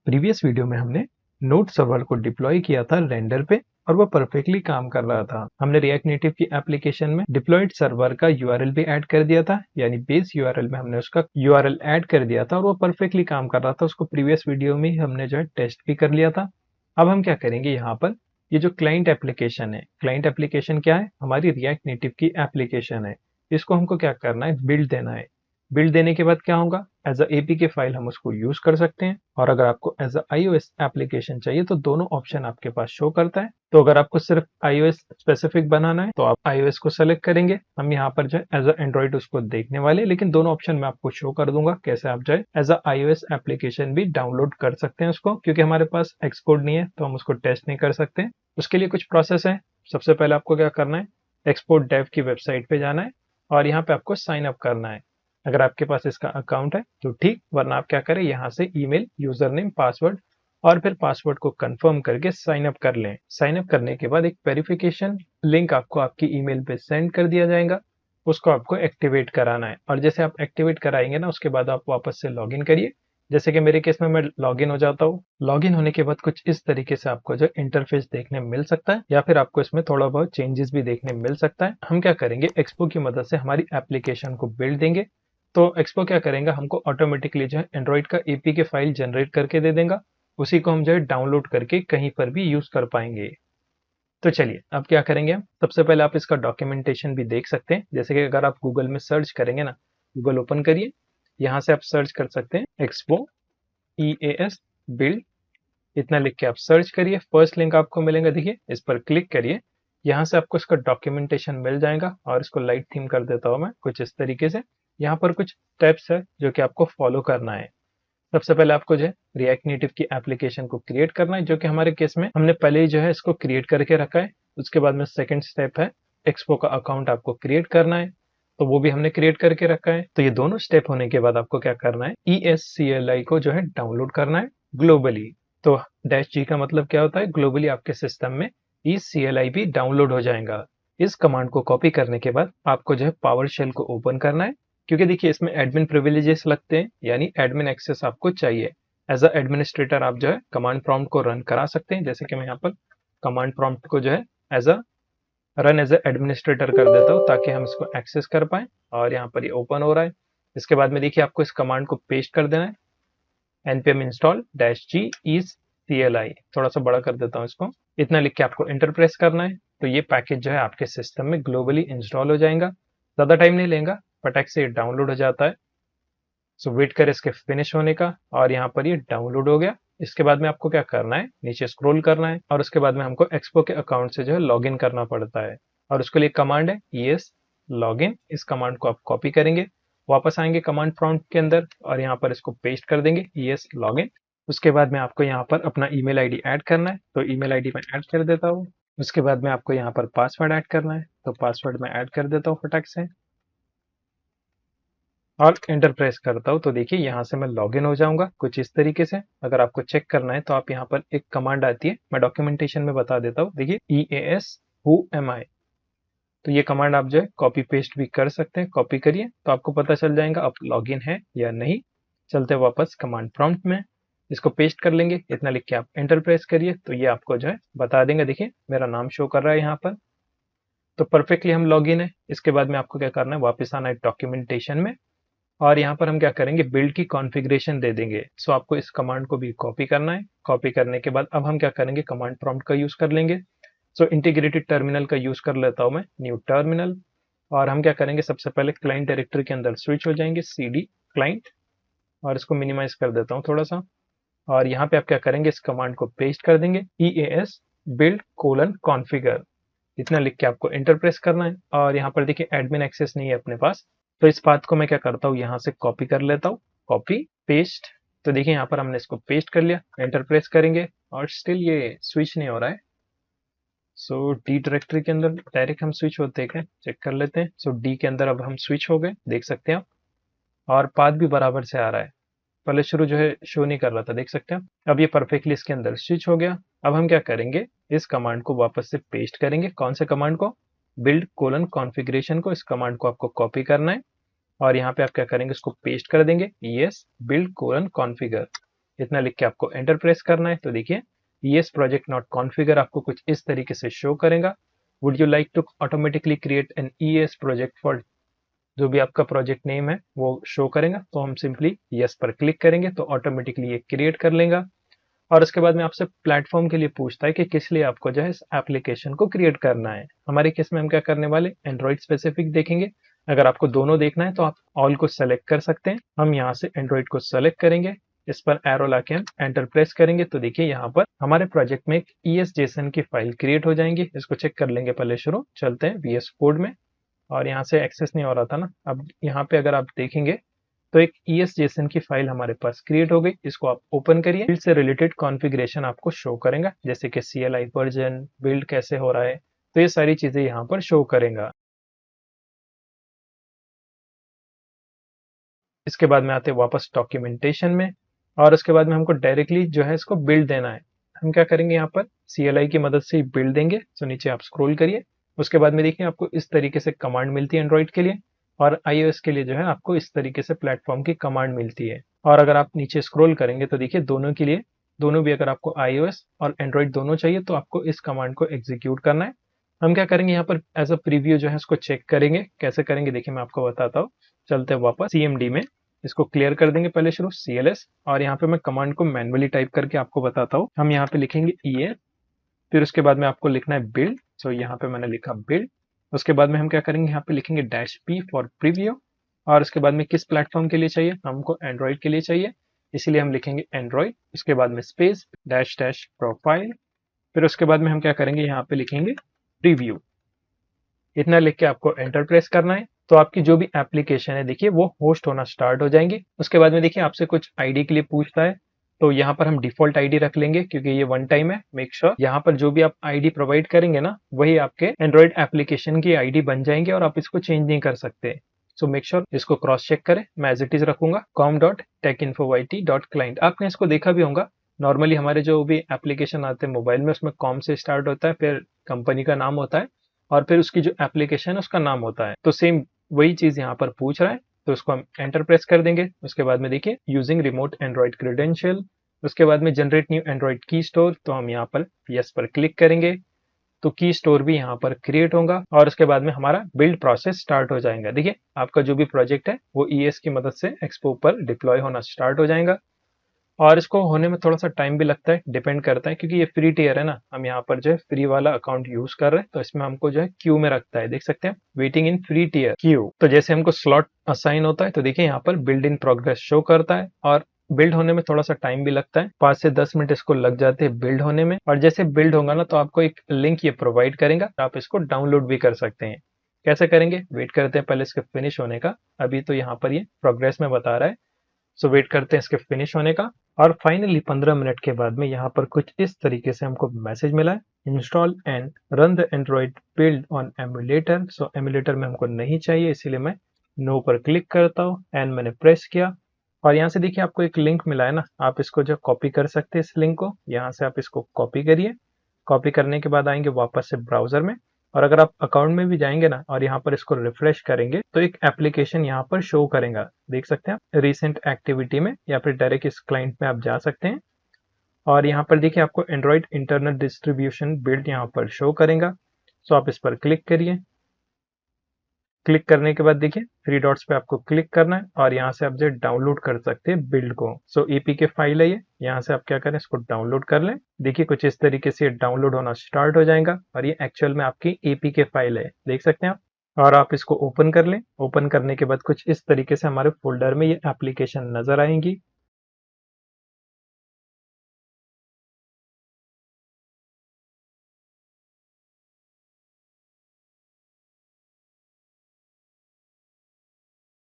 Previous video में हमने node server को डिप्लॉय किया था रेंडर पे और वो परफेक्टली काम कर रहा था। हमने रिएक्ट नेटिव की एप्लीकेशन में डिप्लॉयड सर्वर का यूआरएल भी ऐड कर दिया था, यानी बेस यूआरएल में हमने उसका यूआरएल ऐड कर दिया था और वो परफेक्टली काम कर रहा था। उसको प्रीवियस वीडियो में ही हमने जो है टेस्ट भी कर लिया था। अब हम क्या करेंगे, यहाँ पर ये जो क्लाइंट एप्लीकेशन है, क्लाइंट एप्लीकेशन क्या है, हमारी रिएक्ट नेटिव की एप्लीकेशन है। इसको हमको क्या करना है, बिल्ड देना है। बिल्ड देने के बाद क्या होगा, एज अ एपीके फाइल हम उसको यूज कर सकते हैं। और अगर आपको एज अ आईओएस एप्लीकेशन चाहिए तो दोनों ऑप्शन आपके पास शो करता है। तो अगर आपको सिर्फ आईओएस स्पेसिफिक बनाना है तो आप आईओएस को सेलेक्ट करेंगे। हम यहाँ पर जो है एज अ एंड्रॉइड उसको देखने वाले, लेकिन दोनों ऑप्शन मैं आपको शो कर दूंगा कैसे आप जो है एज अ आईओएस एप्लीकेशन भी डाउनलोड कर सकते हैं उसको। क्योंकि हमारे पास एक्सपोर्ट नहीं है तो हम उसको टेस्ट नहीं कर सकते। उसके लिए कुछ प्रोसेस है। सबसे पहले आपको क्या करना है, एक्सपोर्ट डेव की वेबसाइट पे जाना है और यहाँ पे आपको साइन अप करना है। अगर आपके पास इसका अकाउंट है तो ठीक, वरना आप क्या करें, यहाँ से ईमेल, यूजर नेम, पासवर्ड और फिर पासवर्ड को कंफर्म करके साइन अप कर लें। साइन अप करने के बाद एक वेरिफिकेशन लिंक आपको आपकी ईमेल पे सेंड कर दिया जाएगा। उसको आपको एक्टिवेट कराना है और जैसे आप एक्टिवेट कराएंगे ना, उसके बाद आप वापस से लॉगिन करिए। जैसे कि मेरे केस में मैं लॉगिन हो जाता हूँ। लॉगिन होने के बाद कुछ इस तरीके से आपको जो इंटरफेस देखने मिल सकता है, या फिर आपको इसमें थोड़ा बहुत चेंजेस भी देखने मिल सकता है। हम क्या करेंगे, एक्सपो की मदद से हमारी एप्लीकेशन को बिल्ड देंगे। तो एक्सपो क्या करेंगे, हमको ऑटोमेटिकली जो है एंड्रॉइड का एपीके फाइल जनरेट करके दे देगा। उसी को हम जो है डाउनलोड करके कहीं पर भी यूज कर पाएंगे। तो चलिए अब क्या करेंगे हम, सबसे पहले आप इसका डॉक्यूमेंटेशन भी देख सकते हैं। जैसे कि अगर आप गूगल में सर्च करेंगे ना, गूगल ओपन करिए, यहाँ से आप सर्च कर सकते हैं एक्सपो EAS बिल्ड, इतना लिख के आप सर्च करिए। फर्स्ट लिंक आपको मिलेगा, देखिए इस पर क्लिक करिए। यहाँ से आपको इसका डॉक्यूमेंटेशन मिल जाएगा और इसको लाइट थीम कर देता हूँ मैं कुछ इस तरीके से। यहाँ पर कुछ स्टेप्स है जो कि आपको फॉलो करना है। सबसे पहले आपको जो है रिएक्ट नेटिव की एप्लीकेशन को क्रिएट करना है, जो कि हमारे केस में हमने पहले ही जो है इसको क्रिएट करके रखा है। उसके बाद में सेकंड स्टेप है, एक्सपो का अकाउंट आपको क्रिएट करना है, तो वो भी हमने क्रिएट करके रखा है। तो ये दोनों स्टेप होने के बाद आपको क्या करना है, ESCLI को जो है डाउनलोड करना है ग्लोबली। तो -G का मतलब क्या होता है, ग्लोबली आपके सिस्टम में ECLI भी डाउनलोड हो जाएगा। इस कमांड को कॉपी करने के बाद आपको जो है पावर शेल को ओपन करना है। क्योंकि देखिए इसमें एडमिन प्रिविलेजेस लगते हैं, यानी एडमिन एक्सेस आपको चाहिए। एज अ एडमिनिस्ट्रेटर आप जो है कमांड प्रॉम्प्ट को रन करा सकते हैं। जैसे कि मैं यहाँ पर कमांड प्रॉम्प्ट को जो है as a run as a administrator कर देता हूँ, ताकि हम इसको एक्सेस कर पाए। और यहाँ पर ये ओपन हो रहा है। इसके बाद में देखिए आपको इस कमांड को पेस्ट कर देना है, npm install -g is CLI, थोड़ा सा बड़ा कर देता हूँ इसको, इतना लिख के आपको एंटर प्रेस करना है। तो ये पैकेज जो है आपके सिस्टम में ग्लोबली इंस्टॉल हो जाएगा। ज्यादा टाइम नहीं लेगा, फटाक से ये डाउनलोड हो जाता है। सो वेट कर इसके फिनिश होने का, और यहाँ पर ये डाउनलोड हो गया। इसके बाद में आपको क्या करना है, नीचे स्क्रॉल करना है और उसके बाद में हमको एक्सपो के अकाउंट से जो है लॉगिन करना पड़ता है। और उसके लिए कमांड है ES लॉगिन। इस कमांड को आप कॉपी करेंगे, वापस आएंगे कमांड प्रॉम्प्ट के अंदर और यहाँ पर इसको पेस्ट कर देंगे, ES लॉगिन। उसके बाद में आपको यहाँ पर अपना ईमेल आईडी ऐड करना है, तो ईमेल आईडी मैं ऐड कर देता हूँ। उसके बाद में आपको यहाँ पर पासवर्ड ऐड करना है, तो पासवर्ड मैं ऐड कर देता हूँ फटाक से और एंटर प्रेस करता हूँ। तो देखिए यहाँ से मैं लॉगिन हो जाऊंगा कुछ इस तरीके से। अगर आपको चेक करना है तो आप यहाँ पर एक कमांड आती है, मैं डॉक्यूमेंटेशन में बता देता हूँ। देखिए EAS who am I, तो ये कमांड आप जो है कॉपी पेस्ट भी कर सकते हैं। कॉपी करिए तो आपको पता चल जाएगा आप लॉगिन है या नहीं। चलते वापस कमांड प्रॉम्प्ट में, इसको पेस्ट कर लेंगे, इतना लिख के आप एंटर प्रेस करिए, तो ये आपको जो है बता देंगे। देखिए मेरा नाम शो कर रहा है यहाँ पर, तो परफेक्टली हम लॉगिन है। इसके बाद में आपको क्या करना है, वापस आना है डॉक्यूमेंटेशन में और यहाँ पर हम क्या करेंगे, बिल्ड की कॉन्फ़िगरेशन दे देंगे। सो आपको इस कमांड को भी कॉपी करना है। कॉपी करने के बाद अब हम क्या करेंगे, कमांड प्रॉम्प्ट का यूज कर लेंगे। सो इंटीग्रेटेड टर्मिनल का यूज कर लेता हूँ मैं, न्यू टर्मिनल। और हम क्या करेंगे, सबसे पहले क्लाइंट डायरेक्टरी के अंदर स्विच हो जाएंगे, CD क्लाइंट, और इसको मिनिमाइज कर देता हूँ थोड़ा सा। और यहाँ पे आप क्या करेंगे, इस कमांड को पेस्ट कर देंगे, EAS build colon configure, इतना लिख के आपको एंटर प्रेस करना है। और यहाँ पर देखिए एडमिन एक्सेस नहीं है अपने पास, तो इस बात को मैं क्या करता हूँ, यहाँ से कॉपी कर लेता हूँ, कॉपी पेस्ट। तो देखिए यहाँ पर हमने इसको पेस्ट कर लिया, एंटर प्रेस करेंगे और स्टिल ये स्विच नहीं हो रहा है। सो डी डायरेक्टरी के अंदर डायरेक्ट हम स्विच होते हैं, चेक कर लेते हैं। सो डी के अंदर अब हम स्विच हो गए, देख सकते हैं आप, और पाथ भी बराबर से आ रहा है। पहले शुरू जो है शो नहीं कर रहा था, देख सकते हैं। अब ये परफेक्टली इसके अंदर स्विच हो गया। अब हम क्या करेंगे, इस कमांड को वापस से पेस्ट करेंगे। कौन से कमांड को, बिल्ड कोलन कॉन्फ़िगरेशन को, इस कमांड को आपको कॉपी करना है और यहाँ पे आप क्या करेंगे, इसको पेस्ट कर देंगे, ES build colon configure। इतना लिख के आपको एंटर प्रेस करना है। तो देखिए ES प्रोजेक्ट नॉट कॉन्फ़िगर आपको कुछ इस तरीके से शो करेगा। Would you like to automatically create an ES project for, जो भी आपका प्रोजेक्ट नेम है वो शो करेगा। तो हम सिंपली यस पर क्लिक करेंगे तो ऑटोमेटिकली ये क्रिएट कर लेगा। और उसके बाद में आपसे प्लेटफॉर्म के लिए पूछता है कि किस लिए आपको जो है इस एप्लीकेशन को क्रिएट करना है। हमारे केस में हम क्या करने वाले, एंड्रॉइड स्पेसिफिक देखेंगे। अगर आपको दोनों देखना है तो आप ऑल को सेलेक्ट कर सकते हैं। हम यहाँ से एंड्रॉइड को सेलेक्ट करेंगे, इस पर एरो लाके हम एंटर प्रेस करेंगे तो देखिए यहाँ पर हमारे प्रोजेक्ट में एक ES-JSON की फाइल क्रिएट हो जाएंगी। इसको चेक कर लेंगे पहले शुरू। चलते हैं VS कोड में, और यहाँ से एक्सेस नहीं हो रहा था ना। अब यहाँ पे अगर आप देखेंगे तो एक ES-JSON की फाइल हमारे पास क्रिएट हो गई। इसको आप ओपन करिए। बिल्ड से रिलेटेड कॉन्फ़िगरेशन आपको शो करेगा, जैसे कि CLI वर्जन, बिल्ड कैसे हो रहा है, तो ये सारी चीजें यहाँ पर शो करेगा। इसके बाद में आते हैं वापस डॉक्यूमेंटेशन में, और उसके बाद में हमको डायरेक्टली जो है इसको बिल्ड देना है। हम क्या करेंगे, यहाँ पर CLI की मदद से बिल्ड देंगे। तो नीचे आप स्क्रॉल करिए, उसके बाद में देखिए आपको इस तरीके से कमांड मिलती है एंड्रॉइड के लिए, और iOS के लिए जो है आपको इस तरीके से प्लेटफॉर्म की कमांड मिलती है। और अगर आप नीचे स्क्रॉल करेंगे तो देखिए दोनों के लिए, दोनों भी अगर आपको iOS और एंड्रॉइड दोनों चाहिए तो आपको इस कमांड को एग्जीक्यूट करना है। हम क्या करेंगे, यहाँ पर एज अ प्रीव्यू जो है इसको चेक करेंगे। कैसे करेंगे देखिए मैं आपको बताता हूँ। चलते हैं वापस CMD में, इसको क्लियर कर देंगे पहले शुरू CLS, और यहाँ पे मैं कमांड को मैनुअली टाइप करके आपको बताता हूँ। हम यहाँ पे लिखेंगे ES, फिर उसके बाद में आपको लिखना है बिल्ड। सो यहाँ पे मैंने लिखा बिल्ड। उसके बाद में हम क्या करेंगे, यहाँ पे लिखेंगे -P फॉर प्रीव्यू, और उसके बाद में किस प्लेटफॉर्म के लिए चाहिए, हमको एंड्रॉइड के लिए चाहिए, इसीलिए हम लिखेंगे एंड्रॉइड। उसके बाद में स्पेस -- प्रोफाइल, फिर उसके बाद में हम क्या करेंगे, यहाँ पे लिखेंगे प्रीव्यू। इतना लिख के आपको एंटर प्रेस करना है। तो आपकी जो भी एप्लीकेशन है देखिए वो होस्ट होना स्टार्ट हो जाएंगे। उसके बाद में देखिए आपसे कुछ आईडी के लिए पूछता है, तो यहाँ पर हम डिफॉल्ट आईडी रख लेंगे क्योंकि ये वन टाइम है। मेक श्योर यहाँ पर जो भी आप आईडी प्रोवाइड करेंगे ना, वही आपके एंड्रॉइड एप्लीकेशन की आईडी बन जाएंगे और आप इसको चेंज नहीं कर सकते। सो मेक श्योर इसको क्रॉस चेक करें। मैं एज इट इज रखूंगा com.techinfoyt.client। आपने इसको देखा भी होगा, नॉर्मली हमारे जो भी एप्लीकेशन आते हैं मोबाइल में उसमें कॉम से स्टार्ट होता है, फिर कंपनी का नाम होता है, और फिर उसकी जो एप्लीकेशन है उसका नाम होता है। तो सेम वही चीज यहाँ पर पूछ रहा है, तो उसको हम एंटर प्रेस कर देंगे। उसके बाद में देखिए यूजिंग रिमोट एंड्रॉइड क्रेडेंशियल, उसके बाद में जनरेट न्यू एंड्रॉइड की स्टोर, तो हम यहाँ पर यस पर क्लिक करेंगे तो की स्टोर भी यहाँ पर क्रिएट होगा, और उसके बाद में हमारा बिल्ड प्रोसेस स्टार्ट हो जाएगा। देखिए आपका जो भी प्रोजेक्ट है वो ES की मदद से एक्सपो पर डिप्लॉय होना स्टार्ट हो जाएगा। और इसको होने में थोड़ा सा टाइम भी लगता है, डिपेंड करता है, क्योंकि ये फ्री टियर है ना। हम यहाँ पर जो है फ्री वाला अकाउंट यूज कर रहे हैं, तो इसमें हमको जो है क्यू में रखता है। देख सकते हैं waiting in free tier queue. तो जैसे हमको स्लॉट असाइन होता है तो देखिए यहाँ पर बिल्ड इन प्रोग्रेस शो करता है, और बिल्ड होने में थोड़ा सा टाइम भी लगता है, 5 से 10 मिनट इसको लग जाते हैं बिल्ड होने में। और जैसे बिल्ड होगा ना तो आपको एक लिंक ये प्रोवाइड करेगा, आप इसको डाउनलोड भी कर सकते हैं। कैसे करेंगे, वेट करते हैं पहले इसके फिनिश होने का। अभी तो यहाँ पर ये प्रोग्रेस में बता रहा है, सो वेट करते हैं इसके फिनिश होने का। और फाइनली 15 मिनट के बाद में यहाँ पर कुछ इस तरीके से हमको मैसेज मिला है, install and run the Android build on emulator. So emulator में हमको नहीं चाहिए, इसीलिए मैं नो पर क्लिक करता हूँ एंड मैंने प्रेस किया। और यहाँ से देखिए आपको एक लिंक मिला है ना, आप इसको जो कॉपी कर सकते हैं इस लिंक को। यहाँ से आप इसको कॉपी करिए। कॉपी करने के बाद आएंगे वापस से ब्राउजर में, और अगर आप अकाउंट में भी जाएंगे ना और यहाँ पर इसको रिफ्रेश करेंगे तो एक एप्लीकेशन यहाँ पर शो करेगा। देख सकते हैं आप रिसेंट एक्टिविटी में, या फिर डायरेक्ट इस क्लाइंट में आप जा सकते हैं। और यहाँ पर देखिए आपको एंड्रॉइड इंटरनल डिस्ट्रीब्यूशन बिल्ड यहाँ पर शो करेगा। सो आप इस पर क्लिक करिए। क्लिक करने के बाद देखिए 3 डॉट्स पे आपको क्लिक करना है, और यहाँ से आप जो डाउनलोड कर सकते हैं बिल्ड को। सो APK फाइल है ये, यहाँ से आप क्या करें इसको डाउनलोड कर लें। देखिए कुछ इस तरीके से डाउनलोड होना स्टार्ट हो जाएगा, और ये एक्चुअल में आपकी APK फाइल है, देख सकते हैं आप। और आप इसको ओपन कर लें। ओपन करने के बाद कुछ इस तरीके से हमारे फोल्डर में ये एप्लीकेशन नजर आएंगी।